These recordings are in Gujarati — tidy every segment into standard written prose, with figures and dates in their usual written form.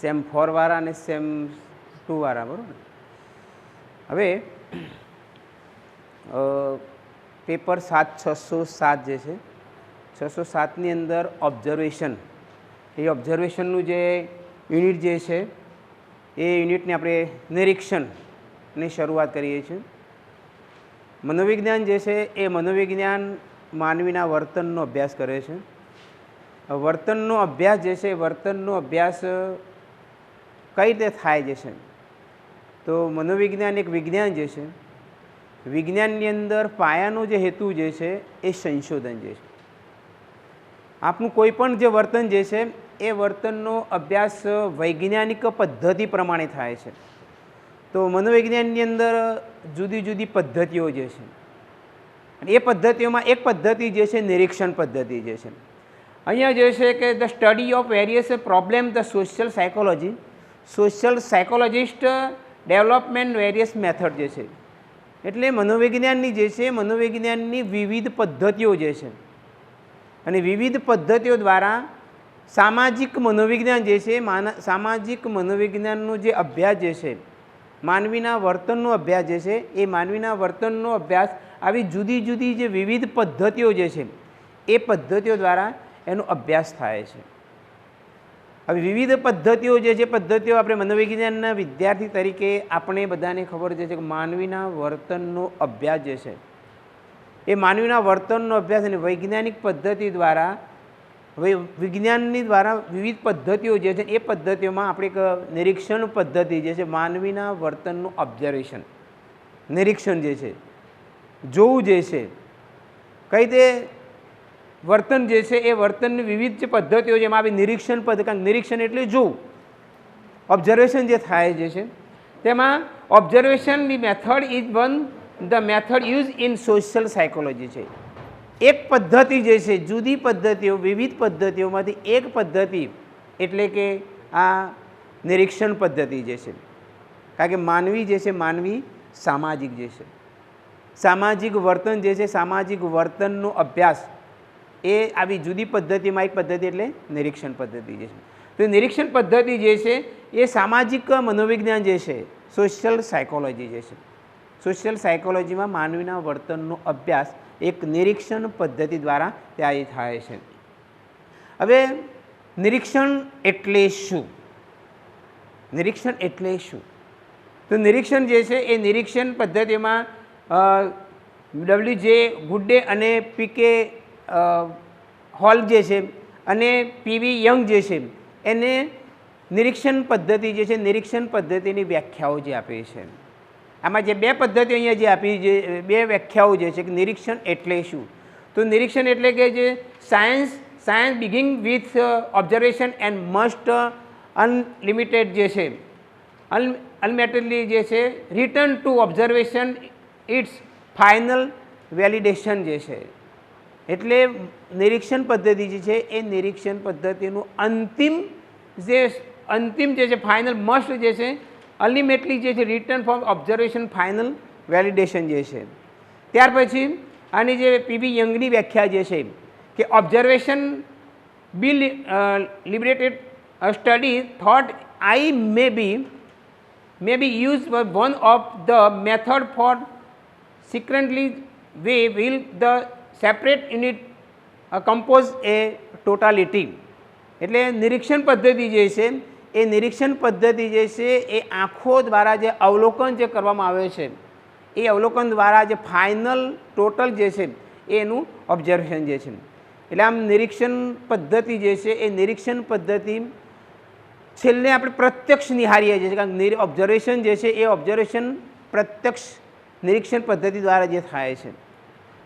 સેમ 4 વાળા અને સેમ 2 વાળા, બરાબર. હવે પેપર 7/607 જે છે, 607ની અંદર ઓબ્ઝર્વેશન, એ ઓબ્ઝર્વેશનનું જે યુનિટ જે છે એ યુનિટને આપણે નિરીક્ષણની શરૂઆત કરીએ છીએ. મનોવિજ્ઞાન જે છે એ મનોવિજ્ઞાન માનવીના વર્તનનો અભ્યાસ કરે છે. વર્તનનો અભ્યાસ જે છે, વર્તનનો અભ્યાસ કઈ રીતે થાય જે છે, તો મનોવિજ્ઞાન એક વિજ્ઞાન જે છે, વિજ્ઞાનની અંદર પાયાનો જે હેતુ જે છે એ સંશોધન જે છે. આપણું કોઈ પણ જે વર્તન જે છે એ વર્તનનો અભ્યાસ વૈજ્ઞાનિક પદ્ધતિ પ્રમાણે થાય છે. તો મનોવિજ્ઞાનની અંદર જુદી જુદી પદ્ધતિઓ જે છે, એ પદ્ધતિઓમાં એક પદ્ધતિ જે છે નિરીક્ષણ પદ્ધતિ જે છે. અહીંયા જે છે કે the study of various problem the social psychology, social psychologist development various method જે છે, એટલે મનોવિજ્ઞાનની જે છે, મનોવિજ્ઞાનની વિવિધ પદ્ધતિઓ જે છે, અને વિવિધ પદ્ધતિઓ દ્વારા સામાજિક મનોવિજ્ઞાન જે છે, સામાજિક મનોવિજ્ઞાનનો જે અભ્યાસ જે છે, માનવીના વર્તનનો અભ્યાસ જે છે, એ માનવીના વર્તનનો અભ્યાસ આવી જુદી જુદી જે વિવિધ પદ્ધતિઓ જે છે એ પદ્ધતિઓ દ્વારા એનો અભ્યાસ થાય છે. હવે વિવિધ પદ્ધતિઓ જે છે, પદ્ધતિઓ આપણે મનોવિજ્ઞાનના વિદ્યાર્થી તરીકે આપણે બધાને ખબર છે કે માનવીના વર્તનનો અભ્યાસ જે છે એ માનવીના વર્તનનો અભ્યાસ અને વૈજ્ઞાનિક પદ્ધતિ દ્વારા, વિજ્ઞાનની દ્વારા વિવિધ પદ્ધતિઓ જે છે એ પદ્ધતિઓમાં આપણે એક નિરીક્ષણ પદ્ધતિ જે છે, માનવીના વર્તનનું ઓબ્ઝર્વેશન, નિરીક્ષણ જે છે, જોવું જે છે, કઈ રીતે વર્તન જે છે એ વર્તનની વિવિધ જે પદ્ધતિઓ જેમાં આવી નિરીક્ષણ પદ્ધતિ, કારણ નિરીક્ષણ એટલે જોવું, ઓબ્ઝર્વેશન જે થાય જે છે તેમાં ઓબ્ઝર્વેશનની method is one the method use in social psychology છે. એક પદ્ધતિ જે છે, જુદી પદ્ધતિઓ, વિવિધ પદ્ધતિઓમાંથી એક પદ્ધતિ એટલે કે આ નિરીક્ષણ પદ્ધતિ જે છે. કારણ કે માનવી જે છે, માનવી સામાજિક જે છે, સામાજિક વર્તન જે છે, સામાજિક વર્તનનો અભ્યાસ એ આવી જુદી પદ્ધતિમાં એક પદ્ધતિ એટલે નિરીક્ષણ પદ્ધતિ જે છે. તો નિરીક્ષણ પદ્ધતિ જે છે એ સામાજિક મનોવિજ્ઞાન જે છે, સોશિયલ સાયકોલોજી જે છે, સોશિયલ સાયકોલોજીમાં માનવીના વર્તનનો અભ્યાસ એક નિરીક્ષણ પદ્ધતિ દ્વારા ત્યાં થાય છે. હવે નિરીક્ષણ એટલે શું? નિરીક્ષણ એટલે શું? તો નિરીક્ષણ જે છે એ નિરીક્ષણ પદ્ધતિમાં WJ ગુડ્ડે અને PK હોલ જે છે અને PV યંગ જે છે એને નિરીક્ષણ પદ્ધતિ જે છે, નિરીક્ષણ પદ્ધતિની વ્યાખ્યાઓ જે આપી છે. આમાં જે બે પદ્ધતિઓ અહીંયા જે આપી, જે બે વ્યાખ્યાઓ જે છે કે નિરીક્ષણ એટલે શું, તો નિરીક્ષણ એટલે કે જે science begin with observation and must unlimited જે છે, અનલિમિટેડલી જે છે return to observation it's final validation જે છે. એટલે નિરીક્ષણ પદ્ધતિ જે છે એ નિરીક્ષણ પદ્ધતિનું અંતિમ જે છે ફાઇનલ મસ્ટ જે છે, અલ્ટિમેટલી જે છે return from observation final validation જે છે. ત્યાર પછી આની જે PV યંગની વ્યાખ્યા જે છે કે observation be liberated study thought I may be used for one of the method for secretly way will the separate unit compose a totality. એટલે નિરીક્ષણ પદ્ધતિ જે છે એ નિરીક્ષણ પદ્ધતિ જે છે એ આંખો દ્વારા જે અવલોકન જે કરવામાં આવે છે એ અવલોકન દ્વારા જે ફાઇનલ ટોટલ જે છે એનું ઓબ્ઝર્વેશન જે છે. એટલે આમ નિરીક્ષણ પદ્ધતિ જે છે એ નિરીક્ષણ પદ્ધતિ છેલ્લે આપણે પ્રત્યક્ષ નિહારીએ છીએ, કારણ કે ઓબ્ઝર્વેશન જે છે એ ઓબ્ઝર્વેશન પ્રત્યક્ષ નિરીક્ષણ પદ્ધતિ દ્વારા જે થાય છે.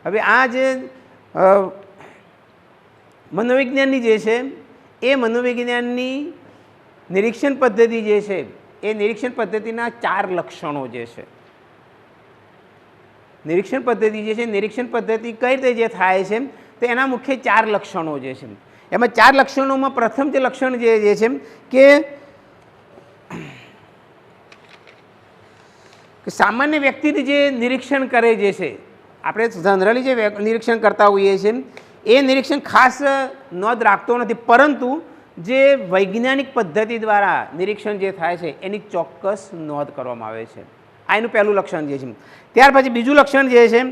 હવે આ જે મનોવિજ્ઞાનની જે છે એ મનોવિજ્ઞાનની નિરીક્ષણ પદ્ધતિ જે છે એ નિરીક્ષણ પદ્ધતિના 4 લક્ષણો જે છે. નિરીક્ષણ પદ્ધતિ જે છે, નિરીક્ષણ પદ્ધતિ કઈ રીતે જે થાય છે તો એના મુખ્ય 4 લક્ષણો જે છે. એમાં 4 લક્ષણોમાં પ્રથમ જે લક્ષણ જે છે કે સામાન્ય વ્યક્તિને જે નિરીક્ષણ કરે જે છે, આપણે જનરલી જે નિરીક્ષણ કરતા હોઈએ છીએ એ નિરીક્ષણ ખાસ નોંધ રાખતો નથી, પરંતુ જે વૈજ્ઞાનિક પદ્ધતિ દ્વારા નિરીક્ષણ જે થાય છે એની ચોક્કસ નોંધ કરવામાં આવે છે. આ એનું પહેલું લક્ષણ જે છે. ત્યાર પછી બીજું લક્ષણ જે છે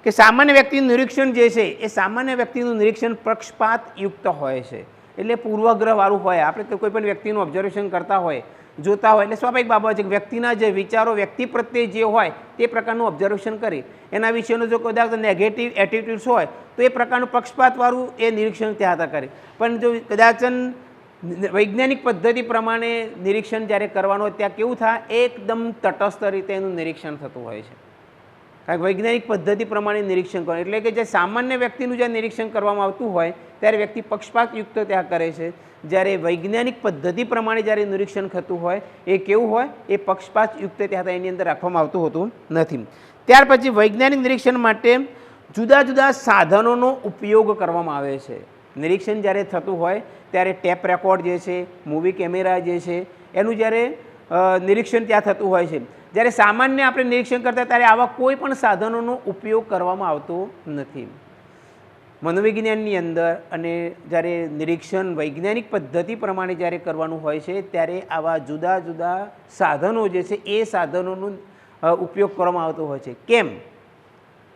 કે સામાન્ય વ્યક્તિનું નિરીક્ષણ જે છે એ સામાન્ય વ્યક્તિનું નિરીક્ષણ પક્ષપાતયુક્ત હોય છે, એટલે પૂર્વગ્રહવાળું હોય. આપણે કોઈ પણ વ્યક્તિનું ઓબ્ઝર્વેશન કરતા હોય, જોતા હોય એટલે સ્વાભાવિક બાબત છે કે વ્યક્તિના જે વિચારો વ્યક્તિ પ્રત્યે જે હોય તે પ્રકારનું ઓબ્ઝર્વેશન કરી એના વિશેનો જો કદાચ નેગેટિવ એટીટ્યુડ્સ હોય તો એ પ્રકારનું પક્ષપાતવાળું એ નિરીક્ષણ ત્યાં હતા કરે. પણ જો કદાચ વૈજ્ઞાનિક પદ્ધતિ પ્રમાણે નિરીક્ષણ જ્યારે કરવાનું હોય ત્યાં કેવું થાય, એકદમ તટસ્થ રીતે એનું નિરીક્ષણ થતું હોય છે. કારણ કે વૈજ્ઞાનિક પદ્ધતિ પ્રમાણે નિરીક્ષણ કરવાનું એટલે કે જે સામાન્ય વ્યક્તિનું જ્યારે નિરીક્ષણ કરવામાં આવતું હોય ત્યારે વ્યક્તિ પક્ષપાતયુક્ત ત્યાં કરે છે. જ્યારે વૈજ્ઞાનિક પદ્ધતિ પ્રમાણે જ્યારે નિરીક્ષણ થતું હોય એ કેવું હોય, એ પક્ષપાતયુક્ત ત્યાં એની અંદર રાખવામાં આવતું હોતું નથી. ત્યાર પછી વૈજ્ઞાનિક નિરીક્ષણ માટે જુદા જુદા સાધનોનો ઉપયોગ કરવામાં આવે છે. નિરીક્ષણ જ્યારે થતું હોય ત્યારે ટેપ રેકોર્ડ જે છે, મૂવી કેમેરા જે છે એનું જ્યારે નિરીક્ષણ ત્યાં થતું હોય છે. જ્યારે સામાન્ય આપણે નિરીક્ષણ કરતા ત્યારે આવા કોઈ પણ સાધનોનો ઉપયોગ કરવામાં આવતો નથી. મનોવિજ્ઞાનની અંદર અને જ્યારે નિરીક્ષણ વૈજ્ઞાનિક પદ્ધતિ પ્રમાણે જ્યારે કરવાનું હોય છે ત્યારે આવા જુદા જુદા સાધનો જે છે એ સાધનોનો ઉપયોગ કરવામાં આવતો હોય છે. કેમ?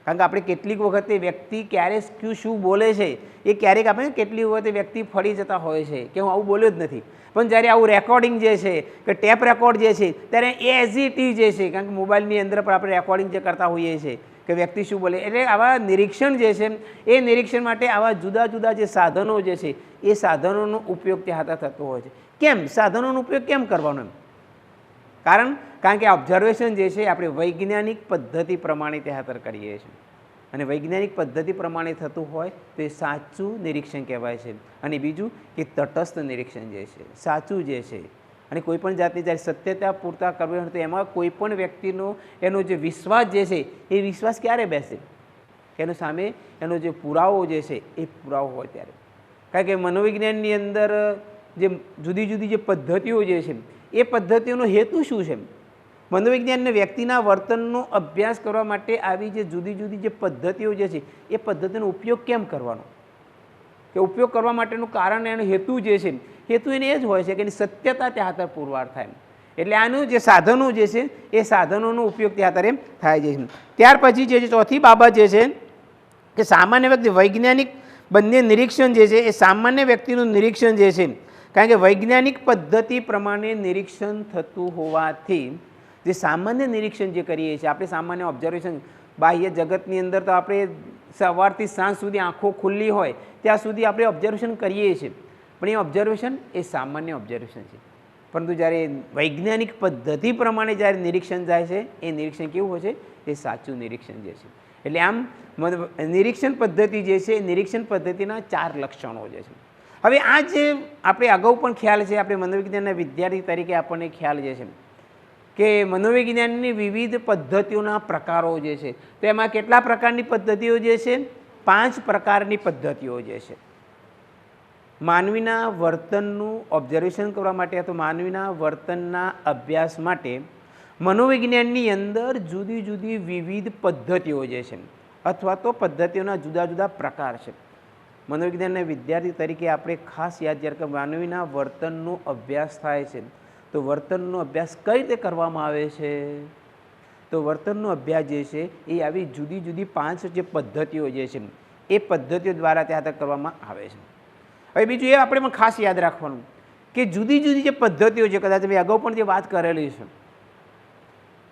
કારણ કે આપણે કેટલીક વખતે વ્યક્તિ ક્યારે શું બોલે છે એ ક્યારેક આપણે કેટલીક વખતે વ્યક્તિ ફરી જતા હોય છે કે હું આવું બોલ્યો જ નથી. પણ જ્યારે આવું રેકોર્ડિંગ જે છે કે ટેપ રેકોર્ડ જે છે ત્યારે એઝ ઇટ ઇઝ જે છે, કારણ કે મોબાઈલની અંદર પણ આપણે રેકોર્ડિંગ જે કરતા હોઈએ છીએ કે વ્યક્તિ શું બોલે, એટલે આવા નિરીક્ષણ જે છે એ નિરીક્ષણ માટે આવા જુદા જુદા જે સાધનો જે છે એ સાધનોનો ઉપયોગ ત્યાં થતો હોય છે. કેમ સાધનોનો ઉપયોગ કેમ કરવાનો? એમ કારણ કે ઓબ્ઝર્વેશન જે છે આપણે વૈજ્ઞાનિક પદ્ધતિ પ્રમાણે ત્યાં કરીએ છીએ અને વૈજ્ઞાનિક પદ્ધતિ પ્રમાણે થતું હોય તો એ સાચું નિરીક્ષણ કહેવાય છે. અને બીજું કે તટસ્થ નિરીક્ષણ જે છે સાચું જે છે. અને કોઈપણ જાતની જ્યારે સત્યતા પૂરતા કરવી હોય તો એમાં કોઈપણ વ્યક્તિનો એનો જે વિશ્વાસ જે છે એ વિશ્વાસ ક્યારે બેસે, એનો સામે એનો જે પુરાવો જે છે એ પુરાવો હોય ત્યારે. કારણ કે મનોવિજ્ઞાનની અંદર જે જુદી જુદી જે પદ્ધતિઓ જે છે એ પદ્ધતિઓનો હેતુ શું છે? મનોવિજ્ઞાનને વ્યક્તિના વર્તનનો અભ્યાસ કરવા માટે આવી જે જુદી જુદી જે પદ્ધતિઓ જે છે એ પદ્ધતિનો ઉપયોગ કેમ કરવાનો, કે ઉપયોગ કરવા માટેનું કારણ એનો હેતુ જે છે હેતુ એને એ જ હોય છે કે એની સત્યતા ત્યાં પુરવાર થાય. એટલે આનું જે સાધનો જે છે એ સાધનોનો ઉપયોગ ત્યાં થાય છે. ત્યાર પછી જે ચોથી બાબત જે છે કે સામાન્ય વ્યક્તિ વૈજ્ઞાનિક બંને નિરીક્ષણ જે છે એ સામાન્ય વ્યક્તિનું નિરીક્ષણ જે છે, કારણ કે વૈજ્ઞાનિક પદ્ધતિ પ્રમાણે નિરીક્ષણ થતું હોવાથી જે સામાન્ય નિરીક્ષણ જે કરીએ છીએ આપણે સામાન્ય ઓબ્ઝર્વેશન બાહ્ય જગતની અંદર તો આપણે સવારથી સાંજ સુધી આંખો ખુલ્લી હોય ત્યાં સુધી આપણે ઓબ્ઝર્વેશન કરીએ છીએ, પણ એ ઓબ્ઝર્વેશન એ સામાન્ય ઓબ્ઝર્વેશન છે. પરંતુ જ્યારે વૈજ્ઞાનિક પદ્ધતિ પ્રમાણે જ્યારે નિરીક્ષણ જાય છે એ નિરીક્ષણ કેવું હોય છે, એ સાચું નિરીક્ષણ જે છે. એટલે આમ નિરીક્ષણ પદ્ધતિ જે છે એ નિરીક્ષણ પદ્ધતિના 4 લક્ષણો જે છે. હવે આ જે આપણે અગાઉ પણ ખ્યાલ છે, આપણે મનોવિજ્ઞાનના વિદ્યાર્થી તરીકે આપણને ખ્યાલ જે છે કે મનોવિજ્ઞાનની વિવિધ પદ્ધતિઓના પ્રકારો જે છે તો એમાં કેટલા પ્રકારની પદ્ધતિઓ જે છે? 5 પ્રકારની પદ્ધતિઓ જે છે. માનવીના વર્તનનું ઓબ્ઝર્વેશન કરવા માટે અથવા માનવીના વર્તનના અભ્યાસ માટે મનોવિજ્ઞાનની અંદર જુદી જુદી વિવિધ પદ્ધતિઓ જે છે અથવા તો પદ્ધતિઓના જુદા જુદા પ્રકાર છે. મનોવિજ્ઞાનના વિદ્યાર્થી તરીકે આપણે ખાસ યાદ જ્યારે માનવીના વર્તનનો અભ્યાસ થાય છે તો વર્તનનો અભ્યાસ કઈ રીતે કરવામાં આવે છે? તો વર્તનનો અભ્યાસ જે છે એ આવી જુદી જુદી 5 જે પદ્ધતિઓ જે છે એ પદ્ધતિઓ દ્વારા ત્યાં કરવામાં આવે છે. હવે બીજું એ આપણે પણ ખાસ યાદ રાખવાનું કે જુદી જુદી જે પદ્ધતિઓ છે, કદાચ મેં અગાઉ પણ જે વાત કરેલી છે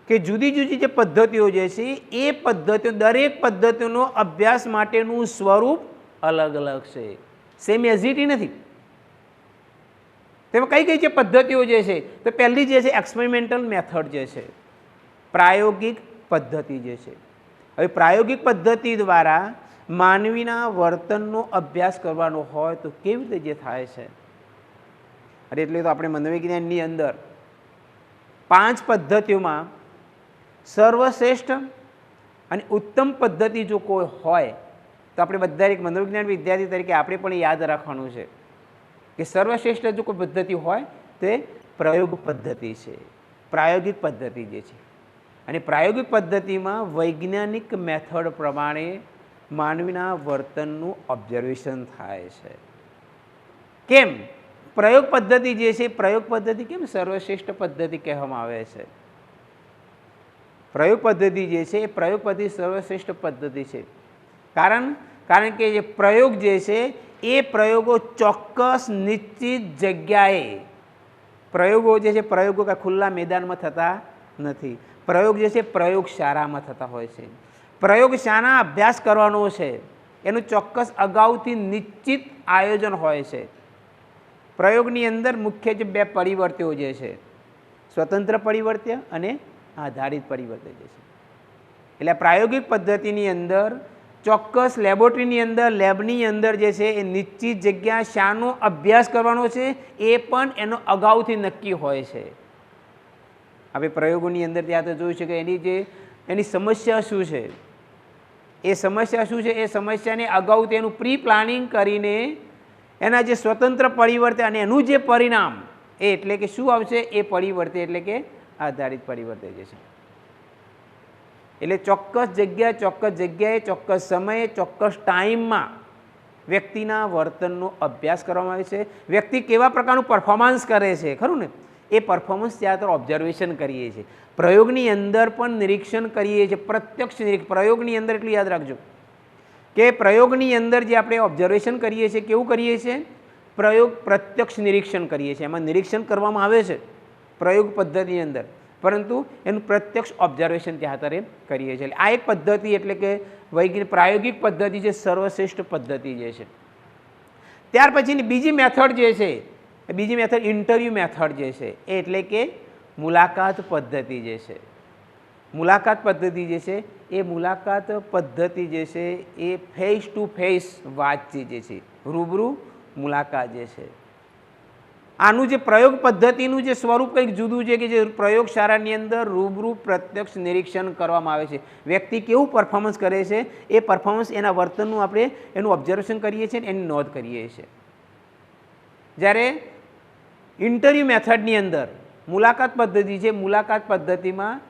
કે જુદી જુદી જે પદ્ધતિઓ જે છે એ પદ્ધતિઓ દરેક પદ્ધતિઓનો અભ્યાસ માટેનું સ્વરૂપ અલગ અલગ છે, સેમ એઝ ઇટ નથી. તેમાં કઈ કઈ જે પદ્ધતિઓ જે છે તો પહેલી જે છે એક્સપેરિમેન્ટલ મેથડ જે છે, પ્રાયોગિક પદ્ધતિ જે છે. હવે પ્રાયોગિક પદ્ધતિ દ્વારા માનવીના વર્તનનો અભ્યાસ કરવાનો હોય તો કેવી રીતે જે થાય છે? અરે એટલે તો આપણે મનોવિજ્ઞાનની અંદર 5 પદ્ધતિઓમાં સર્વશ્રેષ્ઠ અને ઉત્તમ પદ્ધતિ જો કોઈ હોય તો આપણે બધા એક મનોવિજ્ઞાન વિદ્યાર્થી તરીકે આપણે પણ યાદ રાખવાનું છે કે સર્વશ્રેષ્ઠ જો કોઈ પદ્ધતિ હોય તે પ્રયોગ પદ્ધતિ છે, પ્રાયોગિક પદ્ધતિ જે છે. અને પ્રાયોગિક પદ્ધતિમાં વૈજ્ઞાનિક મેથડ પ્રમાણે માનવીના વર્તનનું ઓબ્ઝર્વેશન થાય છે. કેમ? પ્રયોગ પદ્ધતિ જે છે, પ્રયોગ પદ્ધતિ કેમ સર્વશ્રેષ્ઠ પદ્ધતિ કહેવામાં આવે છે? પ્રયોગ પદ્ધતિ જે છે એ પ્રયોગ પદ્ધતિ સર્વશ્રેષ્ઠ પદ્ધતિ છે. કારણ કે જે પ્રયોગ જે છે એ પ્રયોગો ચોક્કસ નિશ્ચિત જગ્યાએ, પ્રયોગો જે છે પ્રયોગો કાંઈ ખુલ્લા મેદાનમાં થતા નથી. પ્રયોગ જે છે પ્રયોગશાળામાં થતા હોય છે. પ્રયોગશાળા અભ્યાસ કરવાનો છે, એનું ચોક્કસ અગાઉથી નિશ્ચિત આયોજન હોય છે. પ્રયોગની અંદર મુખ્ય જે બે પરિવર્ત્યો જે છે, સ્વતંત્ર પરિવર્ત્ય અને આધારિત પરિવર્તન જે છે. એટલે પ્રાયોગિક પદ્ધતિની અંદર ચોક્કસ લેબોરેટરીની અંદર, લેબની અંદર જે છે એ નિશ્ચિત જગ્યા શાનો અભ્યાસ કરવાનો છે એ પણ એનો અગાઉથી નક્કી હોય છે. આપણે પ્રયોગોની અંદર ત્યાં તો જોયું છે કે એની સમસ્યા શું છે, એ સમસ્યા શું છે, એ સમસ્યાને અગાઉથી એનું પ્રી પ્લાનિંગ કરીને એના જે સ્વતંત્ર પરિવર્તન અને એનું જે પરિણામ એ એટલે કે શું આવશે, એ પરિવર્તન એટલે કે આધારિત પરિવર્તન જે છે. એટલે ચોક્કસ જગ્યાએ ચોક્કસ સમયે ચોક્કસ ટાઈમમાં વ્યક્તિના વર્તનનો અભ્યાસ કરવામાં આવે છે. વ્યક્તિ કેવા પ્રકારનું પરફોર્મન્સ કરે છે, ખરું ને, એ પરફોર્મન્સ ત્યાં તો ઓબ્ઝર્વેશન કરીએ છીએ. પ્રયોગની અંદર પણ નિરીક્ષણ કરીએ છીએ, પ્રત્યક્ષ નિરીક્ષણ. પ્રયોગની અંદર એટલું યાદ રાખજો કે પ્રયોગની અંદર જે આપણે ઓબ્ઝર્વેશન કરીએ છીએ, કેવું કરીએ છીએ? પ્રત્યક્ષ નિરીક્ષણ કરીએ છીએ. એમાં નિરીક્ષણ કરવામાં આવે છે પ્રયોગ પદ્ધતિની અંદર, પરંતુ એનું પ્રત્યક્ષ ઓબ્ઝર્વેશન ત્યાં અત્યારે કરીએ છીએ. આ એક પદ્ધતિ એટલે કે પ્રાયોગિક પદ્ધતિ છે, સર્વશ્રેષ્ઠ પદ્ધતિ જે છે. ત્યાર પછીની બીજી મેથડ જે છે, બીજી મેથડ ઇન્ટરવ્યૂ મેથડ જે છે, એ એટલે કે મુલાકાત પદ્ધતિ જે છે. મુલાકાત પદ્ધતિ જે છે એ મુલાકાત પદ્ધતિ જે છે એ ફેસ ટુ ફેસ વાતચીત જે છે, રૂબરૂ મુલાકાત જે છે. આનું જે પ્રયોગ પદ્ધતિનું જે સ્વરૂપ કંઈક જુદું છે કે જે પ્રયોગશાળાની અંદર રૂબરૂ પ્રત્યક્ષ નિરીક્ષણ કરવામાં આવે છે. વ્યક્તિ કેવું પરફોર્મન્સ કરે છે, એ પરફોર્મન્સ એના વર્તનનું આપણે એનું ઓબ્ઝર્વેશન કરીએ છીએ, એની નોંધ કરીએ છીએ. જ્યારે ઇન્ટરવ્યૂ મેથડની અંદર મુલાકાત પદ્ધતિ છે, મુલાકાત પદ્ધતિમાં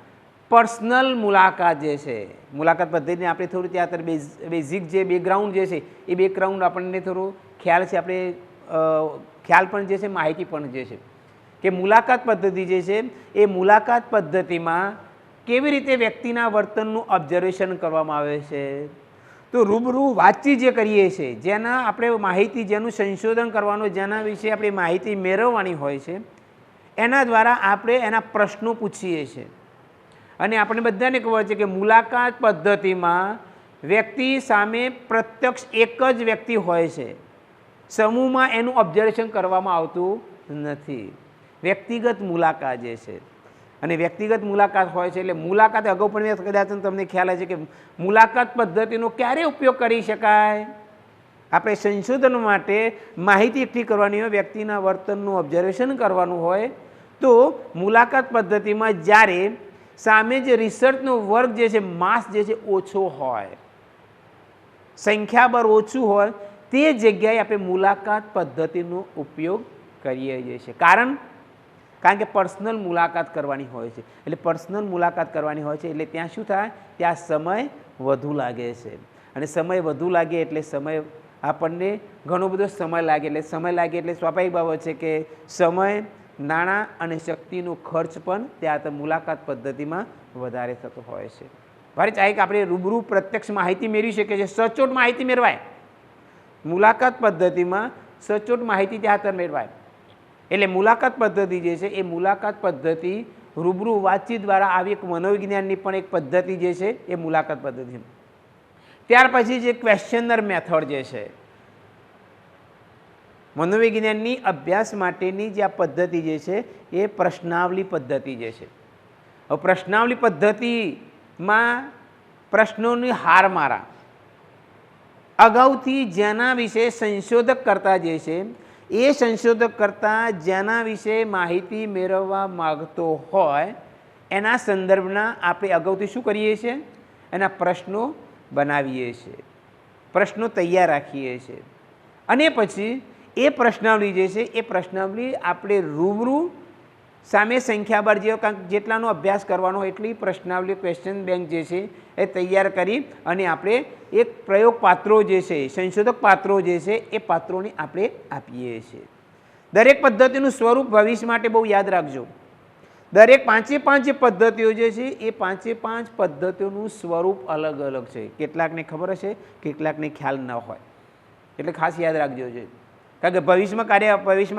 પર્સનલ મુલાકાત જે છે, મુલાકાત પદ્ધતિને આપણે થોડું ત્યાં બેઝિક જે બેકગ્રાઉન્ડ જે છે એ બેકગ્રાઉન્ડ આપણને થોડું ખ્યાલ છે, આપણે ખ્યાલ પણ જે છે, માહિતી પણ જે છે કે મુલાકાત પદ્ધતિ જે છે એ મુલાકાત પદ્ધતિમાં કેવી રીતે વ્યક્તિના વર્તનનું ઓબ્ઝર્વેશન કરવામાં આવે છે. તો રૂબરૂ વાતચીત જે કરીએ છીએ, જેના આપણે માહિતી, જેનું સંશોધન કરવાનું, જેના વિશે આપણે માહિતી મેળવવાની હોય છે, એના દ્વારા આપણે એના પ્રશ્નો પૂછીએ છીએ. અને આપણે બધાને ખબર છે કે મુલાકાત પદ્ધતિમાં વ્યક્તિ સામે પ્રત્યક્ષ એક જ વ્યક્તિ હોય છે, સમૂહમાં એનું ઓબ્ઝર્વેશન કરવામાં આવતું નથી. વ્યક્તિગત મુલાકાત જે છે, અને વ્યક્તિગત મુલાકાત હોય છે. એટલે મુલાકાત અગાઉ પણ કદાચ તમને ખ્યાલ છે કે મુલાકાત પદ્ધતિનો ક્યારે ઉપયોગ કરી શકાય? આપણે સંશોધન માટે માહિતી એકઠી કરવાની હોય, વ્યક્તિના વર્તનનું ઓબ્ઝર્વેશન કરવાનું હોય, તો મુલાકાત પદ્ધતિમાં જ્યારે સામે જે રિસર્ચનો વર્ગ જે છે, માસ જે છે ઓછો હોય, સંખ્યાબળ ઓછું હોય, તે જગ્યાએ આપણે મુલાકાત પદ્ધતિનો ઉપયોગ કરીએ છીએ. કારણ કે પર્સનલ મુલાકાત કરવાની હોય છે. એટલે પર્સનલ મુલાકાત કરવાની હોય છે એટલે ત્યાં શું થાય, ત્યાં સમય વધુ લાગે છે. અને સમય વધુ લાગે એટલે સમય આપણને ઘણો બધો સમય લાગે. એટલે સમય લાગે એટલે સ્વાભાવિક બાબત છે કે સમય, નાણાં અને શક્તિનો ખર્ચ પણ ત્યાં મુલાકાત પદ્ધતિમાં વધારે થતો હોય છે. ભારે ચાહે કે આપણે રૂબરૂ પ્રત્યક્ષ માહિતી મેળવી શકીએ છીએ, સચોટ માહિતી મેળવાય. મુલાકાત પદ્ધતિમાં સચોટ માહિતી ત્યાં મેળવાય. એટલે મુલાકાત પદ્ધતિ જે છે એ મુલાકાત પદ્ધતિ રૂબરૂ વાતચીત દ્વારા આવી એક મનોવિજ્ઞાનની પણ એક પદ્ધતિ જે છે એ મુલાકાત પદ્ધતિ. ત્યાર પછી જે ક્વેશ્ચનર મેથડ જે છે, મનોવિજ્ઞાનની અભ્યાસ માટેની જે આ પદ્ધતિ જે છે એ પ્રશ્નાવલી પદ્ધતિ જે છે. હવે પ્રશ્નાવલી પદ્ધતિમાં પ્રશ્નોની હારમાળા અગાઉથી જેના વિશે સંશોધક કરતા જે છે, એ સંશોધક કરતાં જેના વિશે માહિતી મેળવવા માગતો હોય એના સંદર્ભના આપણે અગાઉથી શું કરીએ છીએ, એના પ્રશ્નો બનાવીએ છીએ, પ્રશ્નો તૈયાર રાખીએ છીએ. અને પછી એ પ્રશ્નાવલી જે છે એ પ્રશ્નાવલી આપણે રૂબરૂ સામે સંખ્યાબળ જે જેટલાનો અભ્યાસ કરવાનો હોય એટલી પ્રશ્નાવલી, ક્વેશ્ચન બેંક જે છે એ તૈયાર કરી અને આપણે એક પ્રયોગ પાત્રો જે છે, સંશોધક પાત્રો જે છે એ પાત્રોને આપણે આપીએ છીએ. દરેક પદ્ધતિનું સ્વરૂપ ભવિષ્ય માટે બહુ યાદ રાખજો. દરેક પાંચે પાંચ જે પદ્ધતિઓ જે છે એ પાંચે પાંચ પદ્ધતિઓનું સ્વરૂપ અલગ અલગ છે. કેટલાકને ખબર હશે, કેટલાકને ખ્યાલ ન હોય, એટલે ખાસ યાદ રાખજો છે. કારણ કે ભવિષ્યમાં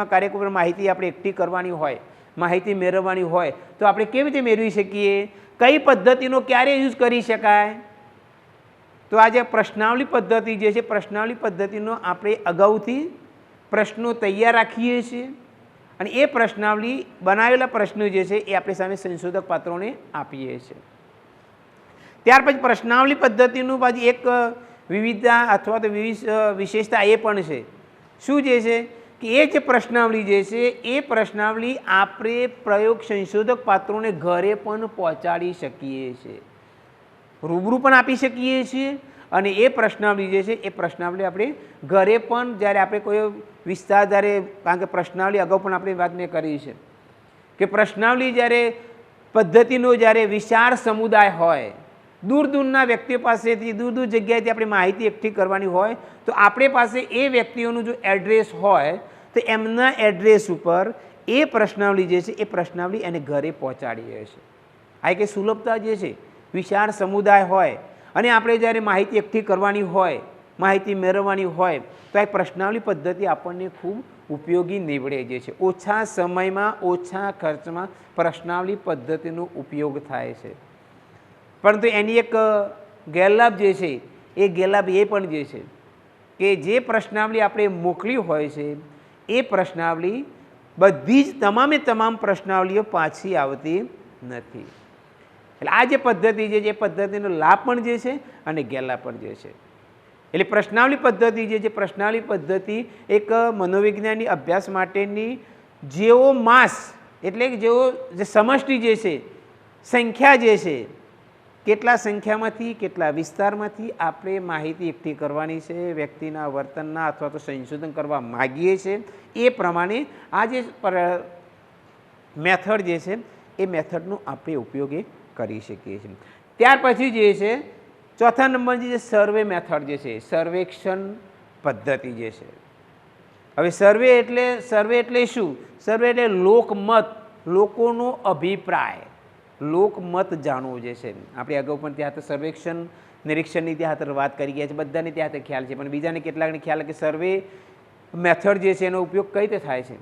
કાર્યક્રમ પર માહિતી આપણે એકઠી કરવાની હોય, માહિતી મેળવવાની હોય તો આપણે કેવી રીતે મેળવી શકીએ, કઈ પદ્ધતિનો ક્યારે યુઝ કરી શકાય. તો આ જે પ્રશ્નાવલી પદ્ધતિ જે છે, પ્રશ્નાવલી પદ્ધતિનો આપણે અગાઉથી પ્રશ્નો તૈયાર રાખીએ છીએ અને એ પ્રશ્નાવલી બનાવેલા પ્રશ્નો જે છે એ આપણી સામે સંશોધક પાત્રોને આપીએ છીએ. ત્યાર પછી પ્રશ્નાવલી પદ્ધતિનું પાછી એક વિવિધતા અથવા તો વિશેષતા એ પણ છે. શું જે છે કે એ જે પ્રશ્નાવલી જે છે એ પ્રશ્નાવલી આપણે પ્રયોગ સંશોધક પાત્રોને ઘરે પણ પહોંચાડી શકીએ છીએ, રૂબરૂ પણ આપી શકીએ છીએ અને એ પ્રશ્નાવલી જે છે એ પ્રશ્નાવલી આપણે ઘરે પણ જ્યારે આપણે કોઈ વિસ્તાર કારણ કે પ્રશ્નાવલી અગાઉ પણ આપણે વાત મેં કરી છે કે પ્રશ્નાવલી જ્યારે પદ્ધતિનો જ્યારે વિશાળ સમુદાય હોય, દૂર દૂરના વ્યક્તિઓ પાસેથી દૂર જગ્યાએથી આપણે માહિતી એકઠી કરવાની હોય તો આપણે પાસે એ વ્યક્તિઓનું જો એડ્રેસ હોય તો એમના એડ્રેસ ઉપર એ પ્રશ્નાવલી જે છે એ પ્રશ્નાવલી એને ઘરે પહોંચાડીએ છીએ. આ એક સુલભતા જે છે, વિશાળ સમુદાય હોય અને આપણે જ્યારે માહિતી એકઠી કરવાની હોય, માહિતી મેળવવાની હોય તો આ પ્રશ્નાવલી પદ્ધતિ આપણને ખૂબ ઉપયોગી નીવડે જે છે. ઓછા સમયમાં ઓછા ખર્ચમાં પ્રશ્નાવલી પદ્ધતિનો ઉપયોગ થાય છે. પરંતુ એની એક ગેરલાભ જે છે એ ગેરલાભ એ પણ જે છે કે જે પ્રશ્નાવલી આપણે મોકલી હોય છે એ પ્રશ્નાવલી બધી જ તમામ પ્રશ્નાવલીઓ પાછી આવતી નથી. એટલે આ જે પદ્ધતિ છે એ પદ્ધતિનો લાભ પણ જે છે અને ગેરલાભ પણ જે છે. એટલે પ્રશ્નાવલી પદ્ધતિ જે છે, પ્રશ્નાવલી પદ્ધતિ એક મનોવિજ્ઞાનની અભ્યાસ માટેની જેવો માસ એટલે કે જેવો જે સમષ્ટિ જે છે, સંખ્યા જે છે, કેટલા સંખ્યામાંથી કેટલા વિસ્તારમાંથી આપણે માહિતી એકઠી કરવાની છે, વ્યક્તિના વર્તનના અથવા તો સંશોધન કરવા માગીએ છીએ એ પ્રમાણે આ જે મેથડ જે છે એ મેથડનો આપણે ઉપયોગ કરી શકીએ છીએ. ત્યાર પછી જે છે ચોથા નંબરની જે સર્વે મેથડ જે છે, સર્વેક્ષણ પદ્ધતિ જે છે. હવે સર્વે એટલે શું? સર્વે એટલે લોકમત, લોકોનો અભિપ્રાય, લોકમત જાણવું જે છે. આપણે અગાઉ પણ ત્યાં સર્વેક્ષણ નિરીક્ષણની ત્યાં વાત કરી ગયા છે, બધાને ત્યાં ખ્યાલ છે, પણ બીજાને કેટલાકને ખ્યાલ કે સર્વે મેથડ જે છે એનો ઉપયોગ કઈ રીતે થાય છે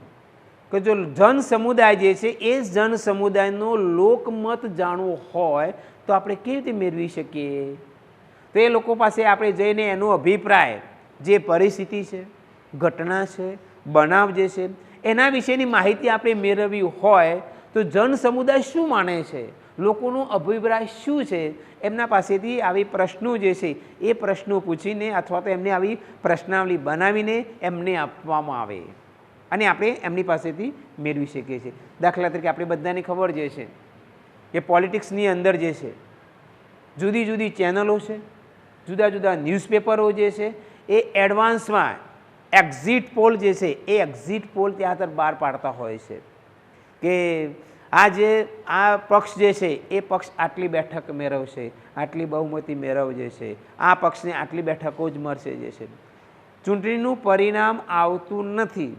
કે જો જન સમુદાય જે છે એ જન સમુદાયનો લોકમત જાણવો હોય તો આપણે કેવી રીતે મેળવી શકીએ? તો એ લોકો પાસે આપણે જઈને એનો અભિપ્રાય, જે પરિસ્થિતિ છે, ઘટના છે, બનાવ જે છે એના વિશેની માહિતી આપણે મેળવવી હોય તો જન સમુદાય શું માને છે, લોકોનો અભિપ્રાય શું છે, એમના પાસેથી આવી પ્રશ્નો જે છે એ પ્રશ્નો પૂછીને અથવા તો એમને આવી પ્રશ્નાવલી બનાવીને એમને આપવામાં આવે અને આપણે એમની પાસેથી મેળવી શકીએ છીએ. દાખલા તરીકે આપણે બધાને ખબર જે છે કે પોલિટિક્સની અંદર જે છે જુદી જુદી ચેનલો છે, જુદા જુદા ન્યૂઝપેપરો જે છે એ એડવાન્સમાં એક્ઝિટ પોલ જે છે એ એક્ઝિટ પોલ ત્યાં બહાર પાડતા હોય છે કે આ પક્ષ જે છે એ પક્ષ આટલી બેઠક મેળવશે, આટલી બહુમતી મેળવજે છે, આ પક્ષને આટલી બેઠકો જ મળશે જે છે. ચૂંટણીનું પરિણામ આવતું નથી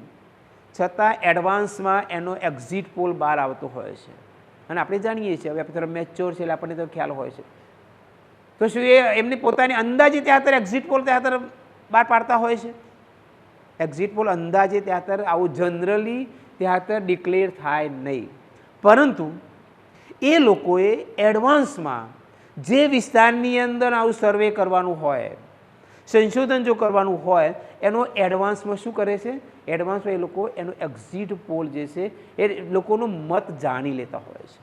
છતાં એડવાન્સમાં એનો એક્ઝિટ પોલ બહાર આવતો હોય છે અને આપણે જાણીએ છીએ, હવે આપણે થોડા મેચ્યોર છે એટલે આપણને તો ખ્યાલ હોય છે. તો શું એ એમની પોતાની અંદાજે ત્યાં એક્ઝિટ પોલ ત્યાં બહાર પાડતા હોય છે? એક્ઝિટ પોલ અંદાજે ત્યાં આવું જનરલી ત્યાં ડિક્લેર થાય નહીં, પરંતુ એ લોકોએ એડવાન્સમાં જે વિસ્તારની અંદર આવું સર્વે કરવાનું હોય, સંશોધન જો કરવાનું હોય એનો એડવાન્સમાં શું કરે છે? એડવાન્સમાં એ લોકો એનો એક્ઝિટ પોલ જે છે એ લોકોનો મત જાણી લેતા હોય છે.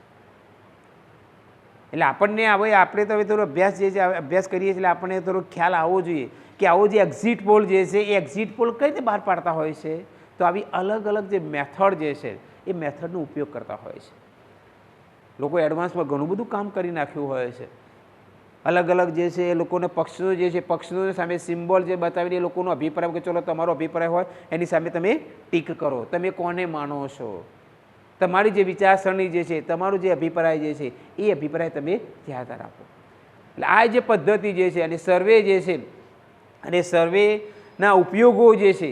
એટલે આપણને હવે આપણે તો હવે થોડો અભ્યાસ જે છે અભ્યાસ કરીએ છીએ એટલે આપણને થોડો ખ્યાલ આવવો જોઈએ કે આવો જે એક્ઝિટ પોલ જે છે એ એક્ઝિટ પોલ કઈ રીતે બહાર પાડતા હોય છે. તો આવી અલગ અલગ જે મેથડ જે છે એ મેથડનો ઉપયોગ કરતા હોય છે. લોકો એડવાન્સમાં ઘણું બધું કામ કરી નાખ્યું હોય છે. અલગ અલગ જે છે એ લોકોને પક્ષો જે છે પક્ષનો સામે સિમ્બોલ જે બતાવીને એ લોકોનો અભિપ્રાય કે ચલો તમારો અભિપ્રાય હોય એની સામે તમે ટીક કરો, તમે કોને માનો છો, તમારી જે વિચારસરણી જે છે, તમારો જે અભિપ્રાય જે છે એ અભિપ્રાય તમે ત્યાં આપો. એટલે આ જે પદ્ધતિ જે છે અને સર્વે જે છે અને સર્વેના ઉપયોગો જે છે,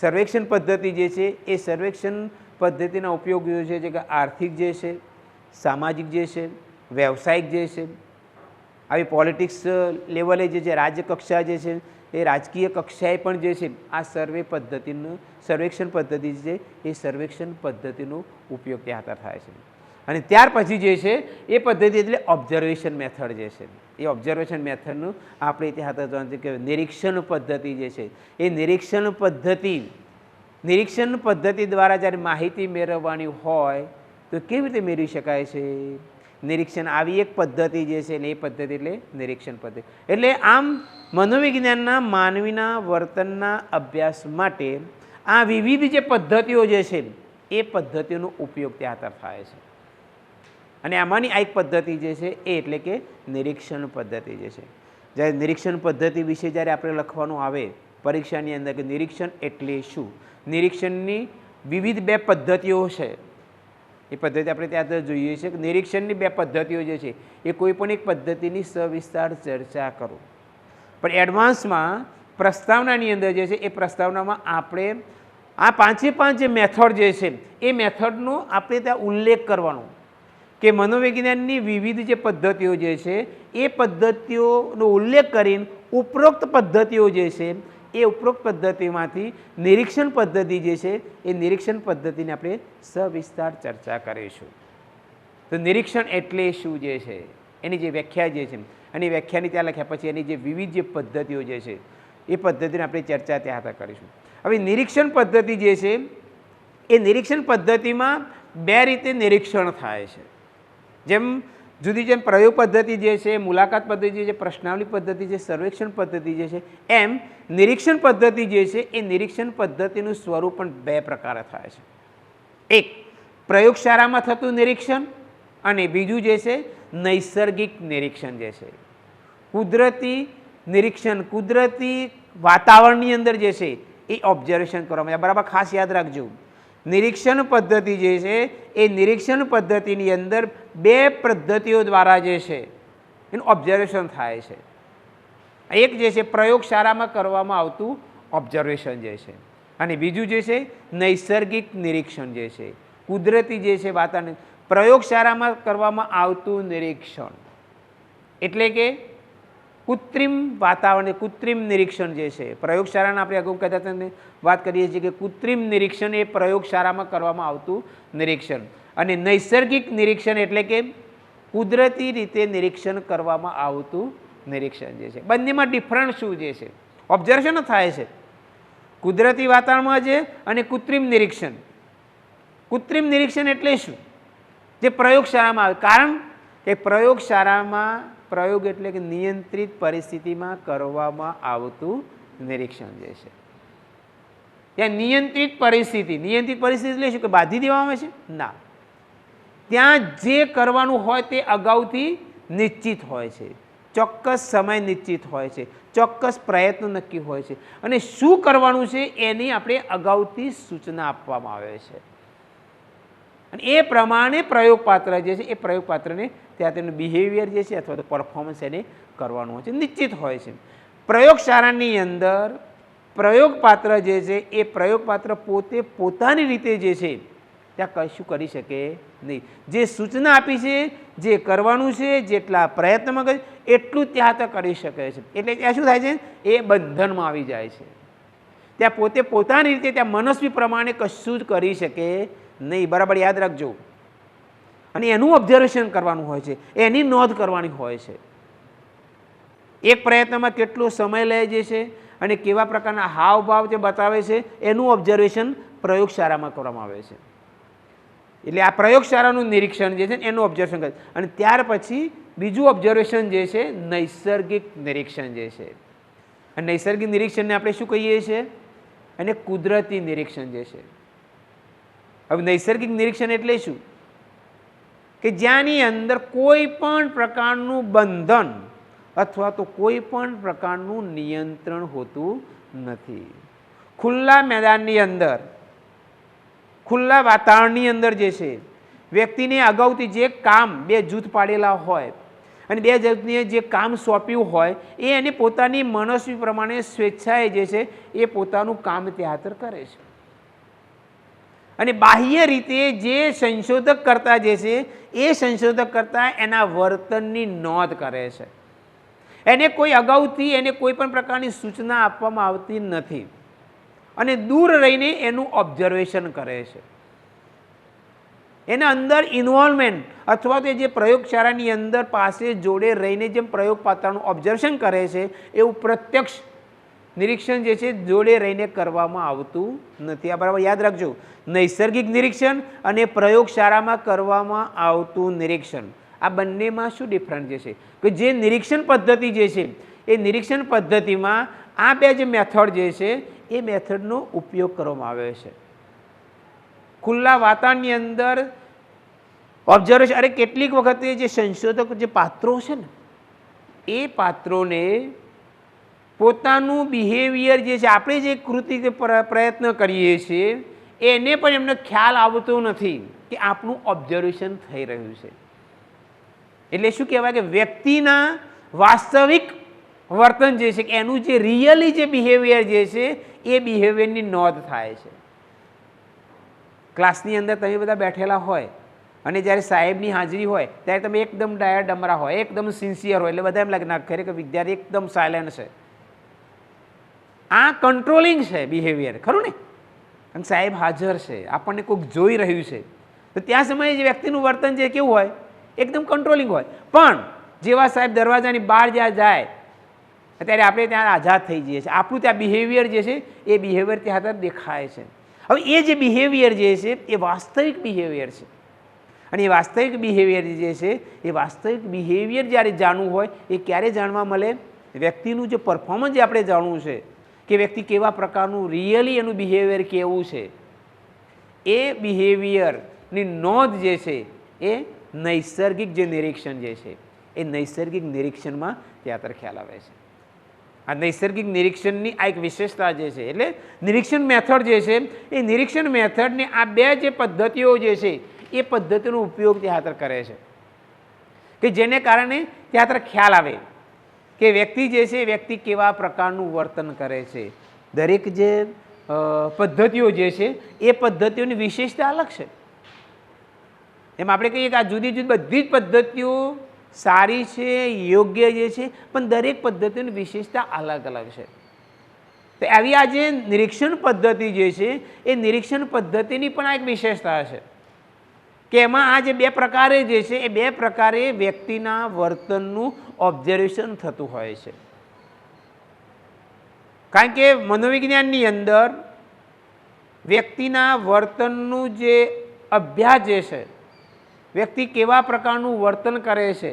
સર્વેક્ષણ પદ્ધતિ જે છે એ સર્વેક્ષણ પદ્ધતિના ઉપયોગ જે છે કે આર્થિક જે છે, સામાજિક જે છે, વ્યવસાયિક જે છે, આવી પોલિટિક્સ લેવલે જે છે, રાજ્ય કક્ષા જે છે, એ રાજકીય કક્ષાએ પણ જે છે આ સર્વેક્ષણ પદ્ધતિ છે એ સર્વેક્ષણ પદ્ધતિનો ઉપયોગ ત્યાં થાય છે. અને ત્યાર પછી જે છે એ પદ્ધતિ એટલે ઓબ્ઝર્વેશન મેથડ જે છે, એ ઓબ્ઝર્વેશન મેથડનું આપણે ત્યાં જોવાનું છે કે નિરીક્ષણ પદ્ધતિ જે છે એ નિરીક્ષણ પદ્ધતિ દ્વારા જ્યારે માહિતી મેળવવાની હોય તો કેવી રીતે મેળવી શકાય છે? નિરીક્ષણ આવી એક પદ્ધતિ જે છે ને એ પદ્ધતિ એટલે નિરીક્ષણ પદ્ધતિ. એટલે આમ મનોવિજ્ઞાનના માનવીના વર્તનના અભ્યાસ માટે આ વિવિધ જે પદ્ધતિઓ જે છે એ પદ્ધતિઓનો ઉપયોગ ત્યાં થાય છે. અને આમાંની આ એક પદ્ધતિ જે છે એ એટલે કે નિરીક્ષણ પદ્ધતિ જે છે. જ્યારે નિરીક્ષણ પદ્ધતિ વિશે જ્યારે આપણે લખવાનું આવે પરીક્ષાની અંદર કે નિરીક્ષણ એટલે શું, નિરીક્ષણની વિવિધ બે પદ્ધતિઓ છે, એ પદ્ધતિ આપણે ત્યાં જોઈએ છીએ કે નિરીક્ષણની બે પદ્ધતિઓ જે છે એ કોઈ પણ એક પદ્ધતિની સવિસ્તાર ચર્ચા કરો. પણ એડવાન્સમાં પ્રસ્તાવનાની અંદર જે છે એ પ્રસ્તાવનામાં આપણે આ પાંચે પાંચ જે મેથડ જે છે એ મેથડનો આપણે ત્યાં ઉલ્લેખ કરવાનો કે મનોવિજ્ઞાનની વિવિધ જે પદ્ધતિઓ જે છે એ પદ્ધતિઓનો ઉલ્લેખ કરીને ઉપરોક્ત પદ્ધતિઓ જે છે એ ઉપરોક્ત પદ્ધતિમાંથી નિરીક્ષણ પદ્ધતિ જે છે એ નિરીક્ષણ પદ્ધતિને આપણે સવિસ્તાર ચર્ચા કરીશું. તો નિરીક્ષણ એટલે શું જે છે એની જે વ્યાખ્યા જે છે અને વ્યાખ્યાની ત્યાં લખ્યા પછી એની જે વિવિધ જે પદ્ધતિઓ જે છે એ પદ્ધતિને આપણે ચર્ચા ત્યાં કરીશું. હવે નિરીક્ષણ પદ્ધતિ જે છે એ નિરીક્ષણ પદ્ધતિમાં બે રીતે નિરીક્ષણ થાય છે. જેમ પ્રયોગ પદ્ધતિ જે છે, મુલાકાત પદ્ધતિ છે, પ્રશ્નાવલી પદ્ધતિ છે, સર્વેક્ષણ પદ્ધતિ જે છે, એમ નિરીક્ષણ પદ્ધતિ જે છે એ નિરીક્ષણ પદ્ધતિનું સ્વરૂપ પણ બે પ્રકારે થાય છે. એક પ્રયોગશાળામાં થતું નિરીક્ષણ અને બીજું જે છે નૈસર્ગિક નિરીક્ષણ જે છે. કુદરતી નિરીક્ષણ, કુદરતી વાતાવરણની અંદર જે છે એ ઓબ્ઝર્વેશન કરવામાં આવે. બરાબર ખાસ યાદ રાખજો, નિરીક્ષણ પદ્ધતિ જે છે એ નિરીક્ષણ પદ્ધતિની અંદર બે પદ્ધતિઓ દ્વારા જે છે એનું ઓબ્ઝર્વેશન થાય છે. એક જે છે પ્રયોગશાળામાં કરવામાં આવતું ઓબ્ઝર્વેશન જે છે અને બીજું જે છે નૈસર્ગિક નિરીક્ષણ જે છે, કુદરતી જે છે વાતાવરણ. પ્રયોગશાળામાં કરવામાં આવતું નિરીક્ષણ એટલે કે કૃત્રિમ વાતાવરણ, કૃત્રિમ નિરીક્ષણ જે છે પ્રયોગશાળાના આપણે અગાઉ કહેતા હતા વાત કરીએ છીએ કે કૃત્રિમ નિરીક્ષણ એ પ્રયોગશાળામાં કરવામાં આવતું નિરીક્ષણ અને નૈસર્ગિક નિરીક્ષણ એટલે કે કુદરતી રીતે નિરીક્ષણ કરવામાં આવતું નિરીક્ષણ જે છે. બંનેમાં ડિફરન્સ શું જે છે? ઓબ્ઝર્વેશન થાય છે કુદરતી વાતાવરણમાં છે અને કૃત્રિમ નિરીક્ષણ. કૃત્રિમ નિરીક્ષણ એટલે શું? જે પ્રયોગશાળામાં આવે, કારણ કે પ્રયોગશાળામાં પ્રયોગ એટલે કે નિયંત્રિત પરિસ્થિતિમાં કરવામાં આવતું નિરીક્ષણ જે છે. ત્યાં નિયંત્રિત પરિસ્થિતિ એટલે શું કે બાંધી દેવામાં આવે છે? ના, ત્યાં જે કરવાનું હોય તે અગાઉથી નિશ્ચિત હોય છે, ચોક્કસ સમય નિશ્ચિત હોય છે, ચોક્કસ પ્રયત્ન નક્કી હોય છે અને શું કરવાનું છે એની આપણે અગાઉથી સૂચના આપવામાં આવે છે અને એ પ્રમાણે પ્રયોગપાત્ર જે છે એ પ્રયોગપાત્રને ત્યાં તેનું બિહેવિયર જે છે અથવા તો પરફોર્મન્સ એને કરવાનું હોય છે, નિશ્ચિત હોય છે. પ્રયોગશાળાની અંદર પ્રયોગપાત્ર જે છે એ પ્રયોગપાત્ર પોતે પોતાની રીતે જે છે ત્યાં કશું કરી શકે નહીં. જે સૂચના આપી છે, જે કરવાનું છે, જેટલા પ્રયત્નમાં કરે એટલું ત્યાં તો કરી શકે છે. એટલે ત્યાં શું થાય છે? એ બંધનમાં આવી જાય છે. ત્યાં પોતે પોતાની રીતે ત્યાં મનસ્વી પ્રમાણે કશું જ કરી શકે નહીં. બરાબર યાદ રાખજો. અને એનું ઓબ્ઝર્વેશન કરવાનું હોય છે, એની નોંધ કરવાની હોય છે. એક પ્રયત્નમાં કેટલો સમય લે છે અને કેવા પ્રકારના હાવભાવ જે બતાવે છે એનું ઓબ્ઝર્વેશન પ્રયોગશાળામાં કરવામાં આવે છે. એટલે આ પ્રયોગશાળાનું નિરીક્ષણ જે છે એનું ઓબ્ઝર્વેશન કરે અને ત્યાર પછી બીજું ઓબ્ઝર્વેશન જે છે નૈસર્ગિક નિરીક્ષણ જે છે. અને નૈસર્ગિક નિરીક્ષણને આપણે શું કહીએ છીએ? અને કુદરતી નિરીક્ષણ જે છે. હવે નૈસર્ગિક નિરીક્ષણ એટલે શું કે જ્યાંની અંદર કોઈ પણ પ્રકારનું બંધન અથવા તો કોઈ પણ પ્રકારનું નિયંત્રણ હોતું નથી. ખુલ્લા મેદાનની અંદર, ખુલ્લા વાતાવરણની અંદર જે છે વ્યક્તિને અગાઉથી જે કામ બે જૂથ પાડેલા હોય અને 2 જણને જે કામ સોંપ્યું હોય એ એને પોતાની મનસ્વી પ્રમાણે સ્વેચ્છાએ જે છે એ પોતાનું કામ ત્યાંતર કરે છે. અને બાહ્ય રીતે જે સંશોધક કરતા જે છે એ સંશોધક કરતા એના વર્તનની નોંધ કરે છે. એને કોઈ અગાઉથી એને કોઈ પણ પ્રકારની સૂચના આપવામાં આવતી નથી અને દૂર રહીને એનું ઓબ્ઝર્વેશન કરે છે. એના અંદર ઇન્વોલ્વમેન્ટ અથવા તો જે પ્રયોગશાળાની અંદર પાસે જોડે રહીને જેમ પ્રયોગ પાત્રનું ઓબ્ઝર્વેશન કરે છે એવું પ્રત્યક્ષ નિરીક્ષણ જે છે જોડે રહીને કરવામાં આવતું નથી. આ બરાબર યાદ રાખજો. નૈસર્ગિક નિરીક્ષણ અને પ્રયોગશાળામાં કરવામાં આવતું નિરીક્ષણ, આ બંનેમાં શું ડિફરન્સ જે છે કે જે નિરીક્ષણ પદ્ધતિ જે છે એ નિરીક્ષણ પદ્ધતિમાં આ 2 જે મેથડ જે છે એ મેથડનો ઉપયોગ કરવામાં આવે છે. ખુલ્લા વાતાવરણની અંદર ઓબ્ઝર્વેશન. અરે કેટલીક વખતે જે સંશોધક જે પાત્રો છે ને એ પાત્રોને પોતાનું બિહેવિયર જે છે, આપણે જે કૃતિ પ્રયત્ન કરીએ છીએ એને પણ એમને ખ્યાલ આવતો નથી કે આપણું ઓબ્ઝર્વેશન થઈ રહ્યું છે. એટલે શું કહેવાય કે વ્યક્તિના વાસ્તવિક વર્તન જે છે કે એનું જે રિયલી જે બિહેવિયર જે છે એ બિહેવિયરની નોંધ થાય છે. ક્લાસની અંદર તમે બધા બેઠેલા હોય અને જ્યારે સાહેબની હાજરી હોય ત્યારે તમે એકદમ ડાયા ડમરા હોય, એકદમ સિન્સિયર હોય, એટલે બધા એમ લાગે ના ખરેખર વિદ્યાર્થી એકદમ સાયલેન્ટ છે. આ કંટ્રોલિંગ છે બિહેવિયર, ખરું ને? અને સાહેબ હાજર છે, આપણને કોઈક જોઈ રહ્યું છે, તો ત્યાં સમયે જે વ્યક્તિનું વર્તન જે કેવું હોય એકદમ કંટ્રોલિંગ હોય. પણ જેવા સાહેબ દરવાજાની બહાર જ્યાં જાય ત્યારે આપણે ત્યાં આઝાદ થઈ જઈએ છીએ. આપણું ત્યાં બિહેવિયર જે છે એ બિહેવિયર ત્યાં દેખાય છે. હવે એ જે બિહેવિયર જે છે એ વાસ્તવિક બિહેવિયર છે. અને એ વાસ્તવિક બિહેવિયર જે છે એ વાસ્તવિક બિહેવિયર જ્યારે જાણવું હોય એ ક્યારે જાણવા મળે? વ્યક્તિનું જે પરફોર્મન્સ જે આપણે જાણવું છે કે વ્યક્તિ કેવા પ્રકારનું રિયલી એનું બિહેવિયર કેવું છે, એ બિહેવિયરની નોંધ જે છે એ નૈસર્ગિક જે નિરીક્ષણ જે છે એ નૈસર્ગિક નિરીક્ષણમાં ત્યાં ખ્યાલ આવે છે. આ નૈસર્ગિક નિરીક્ષણની આ એક વિશેષતા જે છે. એટલે નિરીક્ષણ મેથડ જે છે એ નિરીક્ષણ મેથડને આ 2 જે પદ્ધતિઓ જે છે એ પદ્ધતિનો ઉપયોગ ત્યાં કરે છે કે જેને કારણે ત્યાં ખ્યાલ આવે કે વ્યક્તિ જે છે એ વ્યક્તિ કેવા પ્રકારનું વર્તન કરે છે. દરેક જે પદ્ધતિઓ જે છે એ પદ્ધતિઓની વિશેષતા અલગ છે. એમ આપણે કહીએ કે આ જુદી જુદી બધી જ પદ્ધતિઓ સારી છે, યોગ્ય જે છે, પણ દરેક પદ્ધતિઓની વિશેષતા અલગ અલગ છે. તો આવી આ જે નિરીક્ષણ પદ્ધતિ જે છે એ નિરીક્ષણ પદ્ધતિની પણ આ એક વિશેષતા છે કે એમાં આ જે 2 પ્રકારે જે છે એ 2 પ્રકારે વ્યક્તિના વર્તનનું ઓબ્ઝર્વેશન થતું હોય છે. કારણ કે મનોવિજ્ઞાનની અંદર વ્યક્તિના વર્તનનું જે અભ્યાસ જે છે, વ્યક્તિ કેવા પ્રકારનું વર્તન કરે છે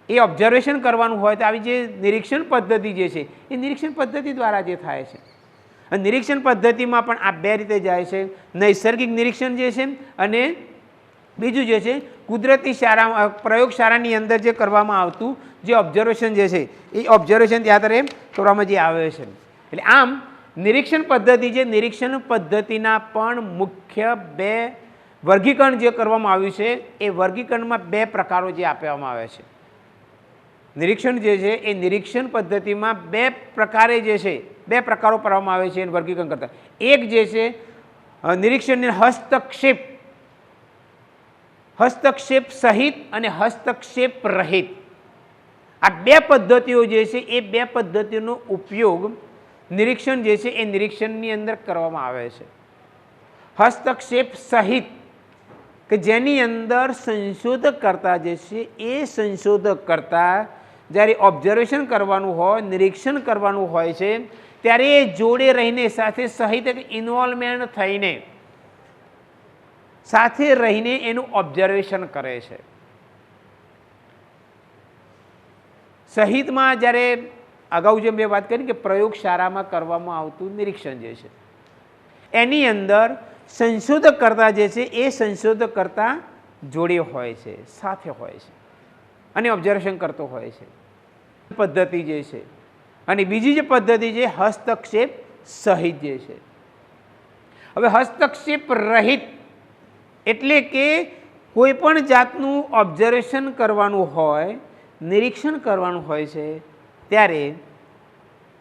એ ઓબ્ઝર્વેશન કરવાનું હોય તો આવી જે નિરીક્ષણ પદ્ધતિ જે છે એ નિરીક્ષણ પદ્ધતિ દ્વારા જે થાય છે. અને નિરીક્ષણ પદ્ધતિમાં પણ આ 2 રીતે જાય છે. નૈસર્ગિક નિરીક્ષણ જે છે અને બીજું જે છે કુદરતી પ્રયોગશાળાની અંદર જે કરવામાં આવતું જે ઓબ્ઝર્વેશન જે છે એ ઓબ્ઝર્વેશન ત્યાં કરવામાં જે આવે છે. એટલે આમ નિરીક્ષણ પદ્ધતિ જે નિરીક્ષણ પદ્ધતિના પણ મુખ્ય 2 વર્ગીકરણ જે કરવામાં આવ્યું છે એ વર્ગીકરણમાં 2 પ્રકારો જે આપવામાં આવે છે. નિરીક્ષણ જે છે એ નિરીક્ષણ પદ્ધતિમાં 2 પ્રકારે જે છે 2 પ્રકારો કરવામાં આવે છે એને વર્ગીકરણ કરતા. એક જે છે નિરીક્ષણને હસ્તક્ષેપ સહિત અને હસ્તક્ષેપ રહિત. આ 2 પદ્ધતિઓ જે છે એ 2 પદ્ધતિનો ઉપયોગ નિરીક્ષણ જે છે એ નિરીક્ષણની અંદર કરવામાં આવે છે. હસ્તક્ષેપ સહિત કે જેની અંદર સંશોધક કરતા જે છે એ સંશોધક કરતા જ્યારે ઓબ્ઝર્વેશન કરવાનું હોય, નિરીક્ષણ કરવાનું હોય છે ત્યારે એ જોડે રહીને સાથે સહિત ઇન્વોલ્વમેન્ટ થઈને સાથે રહીને એનું ઓબ્ઝર્વેશન કરે છે. સહિતમાં જ્યારે અગાઉ જે મેં વાત કરી કે પ્રયોગશાળામાં કરવામાં આવતું નિરીક્ષણ જે છે એની અંદર સંશોધક કરતા જે છે એ સંશોધક કરતા જોડે હોય છે, સાથે હોય છે અને ઓબ્ઝર્વેશન કરતો હોય છે પદ્ધતિ જે છે. અને બીજી જે પદ્ધતિ છે હસ્તક્ષેપ સહિત જે છે. હવે હસ્તક્ષેપ રહિત એટલે કે કોઈપણ જાતનું ઓબ્ઝર્વેશન કરવાનું હોય, નિરીક્ષણ કરવાનું હોય છે, ત્યારે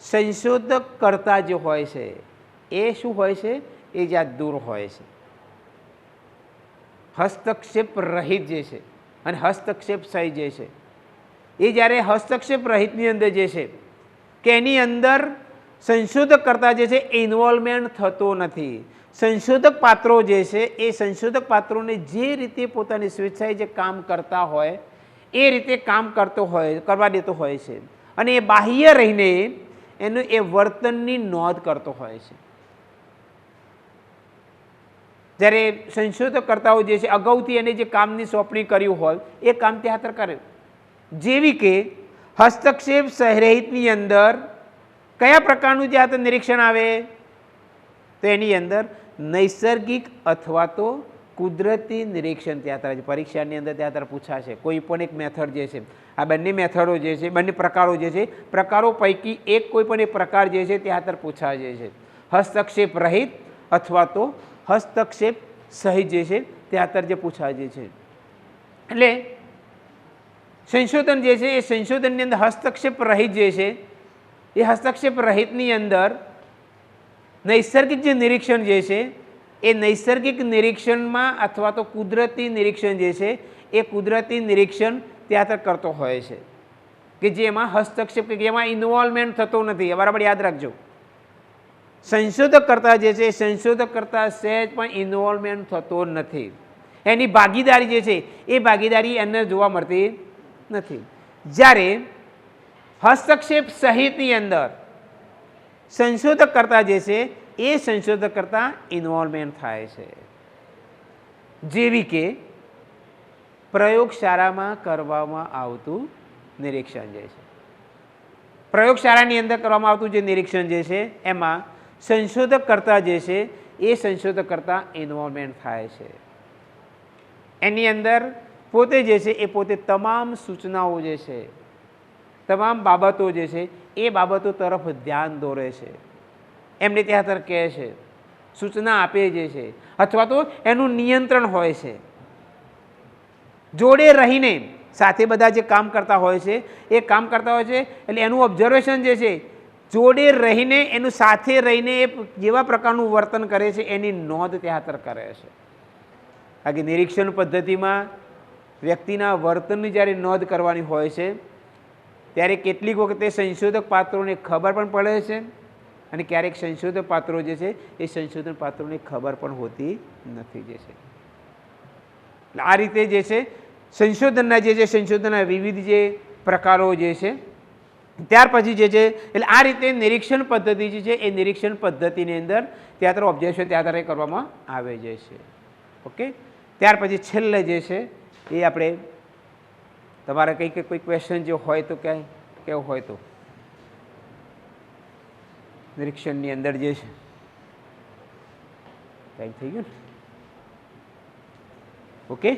સંશોધક કરતા જે હોય છે એ શું હોય છે? એ જ્યાં દૂર હોય છે, હસ્તક્ષેપ રહિત જે છે અને હસ્તક્ષેપ સહિત જે છે, એ જ્યારે હસ્તક્ષેપ રહિતની અંદર જે છે કે એની અંદર સંશોધક કરતા જે છે ઇન્વોલ્વમેન્ટ થતો નથી. સંશોધક પાત્રો જે છે એ સંશોધક પાત્રોને જે રીતે પોતાની સ્વેચ્છાએ જે કામ કરતા હોય એ રીતે કામ કરવા દેતો હોય છે અને એ બાહ્ય રહીને એનું એ વર્તનની નોંધ કરતો હોય છે. જ્યારે સંશોધકકર્તાઓ જે છે અગાઉથી એને જે કામની સોંપણી કર્યું હોય એ કામ ત્યાં કરે. જેવી કે હસ્તક્ષેપ સહરહિતની અંદર કયા પ્રકારનું જ્યાં નિરીક્ષણ આવે? તો એની અંદર નૈસર્ગિક અથવા તો કુદરતી નિરીક્ષણ ત્યાં પરીક્ષાની અંદર ત્યાં પૂછાશે. કોઈ પણ એક મેથડ જે છે, આ બંને મેથડો જે છે, બંને પ્રકારો જે છે, પ્રકારો પૈકી એક કોઈ પણ એક પ્રકાર જે છે ત્યાં પૂછાશે છે. હસ્તક્ષેપ રહિત અથવા તો હસ્તક્ષેપ સહિત જે છે ત્યાં જે પૂછાય છે. એટલે સંશોધન જે છે એ સંશોધનની અંદર હસ્તક્ષેપ રહિત જે છે એ હસ્તક્ષેપ રહિતની અંદર નૈસર્ગિક જે નિરીક્ષણ જે છે એ નૈસર્ગિક નિરીક્ષણમાં અથવા તો કુદરતી નિરીક્ષણ જે છે એ કુદરતી નિરીક્ષણ ત્યાં કરતો હોય છે કે જેમાં હસ્તક્ષેપ કે જેમાં ઇન્વોલ્વમેન્ટ થતો નથી. બરાબર યાદ રાખજો, સંશોધક કરતા જે છે સંશોધક કરતા સહેજ પણ ઇન્વોલ્વમેન્ટ થતો નથી. એની ભાગીદારી જે છે એ ભાગીદારી એને જોવા મળતી નથી. જ્યારે હસ્તક્ષેપ સહિતની અંદર સંશોધક કરતા જે છે એ સંશોધક કરતા ઇન્વોલ્વમેન્ટ થાય છે. જેવી કે પ્રયોગશાળામાં કરવામાં આવતું નિરીક્ષણ જે છે, પ્રયોગશાળાની અંદર કરવામાં આવતું જે નિરીક્ષણ જે છે એમાં સંશોધક કરતા જે છે એ સંશોધક કરતા ઇન્વોલ્વમેન્ટ થાય છે. એની અંદર પોતે જે છે એ પોતે તમામ સૂચનાઓ જે છે, તમામ બાબતો જે છે એ બાબતો તરફ ધ્યાન દોરે છે, એમને ત્યાં તરફ કહે છે, સૂચના આપે જે છે, અથવા તો એનું નિયંત્રણ હોય છે. જોડે રહીને સાથે બધા જે કામ કરતા હોય છે એ કામ કરતા હોય છે એટલે એનું ઓબ્ઝર્વેશન જે છે જોડે રહીને એનું સાથે રહીને એ જેવા પ્રકારનું વર્તન કરે છે એની નોંધ ત્યાં કરે છે. બાકી નિરીક્ષણ પદ્ધતિમાં વ્યક્તિના વર્તનની જ્યારે નોંધ કરવાની હોય છે ત્યારે કેટલીક વખતે સંશોધક પાત્રોને ખબર પણ પડે છે અને ક્યારેક સંશોધક પાત્રો જે છે એ સંશોધન પાત્રોને ખબર પણ હોતી નથી જે છે. આ રીતે જે છે સંશોધનના જે છે સંશોધનના વિવિધ જે પ્રકારો જે છે ત્યાર પછી જે છે એટલે આ રીતે નિરીક્ષણ પદ્ધતિ જે છે એ નિરીક્ષણ પદ્ધતિની અંદર ત્યાં ઓબ્ઝર્વેશન ત્યાં કરવામાં આવે જે છે. ઓકે, ત્યાર પછી છેલ્લે જે છે એ આપણે તમારે કંઈક કોઈ ક્વેશ્ચન જો હોય તો ક્યાંય કેવું હોય તો નિરીક્ષણની અંદર જે છે ટાઈમ થઈ ગયો ને? ઓકે.